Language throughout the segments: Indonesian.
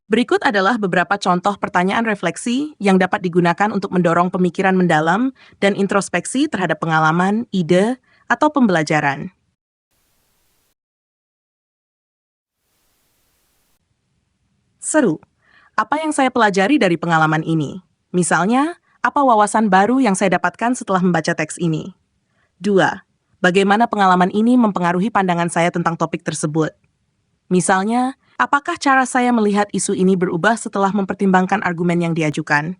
Berikut adalah beberapa contoh pertanyaan refleksi yang dapat digunakan untuk mendorong pemikiran mendalam dan introspeksi terhadap pengalaman, ide, atau pembelajaran. Seru. Apa yang saya pelajari dari pengalaman ini? Misalnya, apa wawasan baru yang saya dapatkan setelah membaca teks ini? 2. Bagaimana pengalaman ini mempengaruhi pandangan saya tentang topik tersebut? Misalnya, apakah cara saya melihat isu ini berubah setelah mempertimbangkan argumen yang diajukan?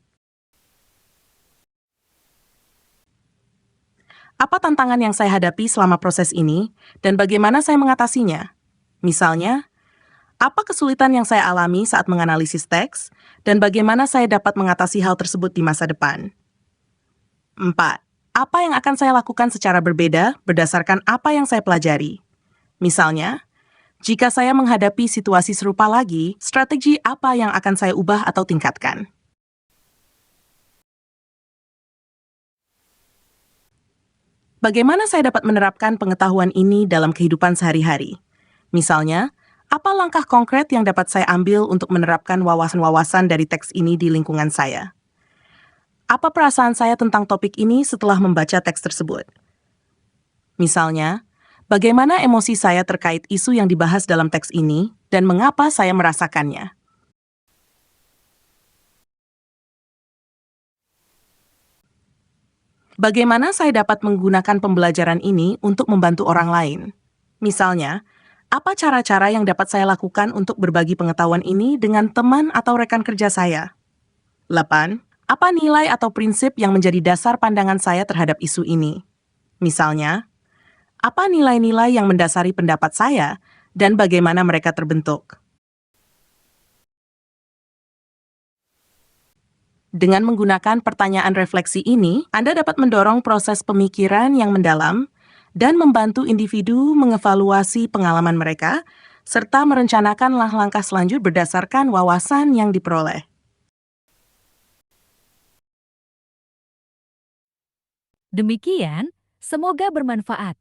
Apa tantangan yang saya hadapi selama proses ini, dan bagaimana saya mengatasinya? Misalnya, apa kesulitan yang saya alami saat menganalisis teks, dan bagaimana saya dapat mengatasi hal tersebut di masa depan? 4. Apa yang akan saya lakukan secara berbeda berdasarkan apa yang saya pelajari? Misalnya, jika saya menghadapi situasi serupa lagi, strategi apa yang akan saya ubah atau tingkatkan? Bagaimana saya dapat menerapkan pengetahuan ini dalam kehidupan sehari-hari? Misalnya, apa langkah konkret yang dapat saya ambil untuk menerapkan wawasan-wawasan dari teks ini di lingkungan saya? Apa perasaan saya tentang topik ini setelah membaca teks tersebut? Misalnya, bagaimana emosi saya terkait isu yang dibahas dalam teks ini dan mengapa saya merasakannya? Bagaimana saya dapat menggunakan pembelajaran ini untuk membantu orang lain? Misalnya, apa cara-cara yang dapat saya lakukan untuk berbagi pengetahuan ini dengan teman atau rekan kerja saya? 8. Apa nilai atau prinsip yang menjadi dasar pandangan saya terhadap isu ini? Misalnya, apa nilai-nilai yang mendasari pendapat saya dan bagaimana mereka terbentuk? Dengan menggunakan pertanyaan refleksi ini, Anda dapat mendorong proses pemikiran yang mendalam dan membantu individu mengevaluasi pengalaman mereka, serta merencanakan langkah selanjut berdasarkan wawasan yang diperoleh. Demikian, semoga bermanfaat.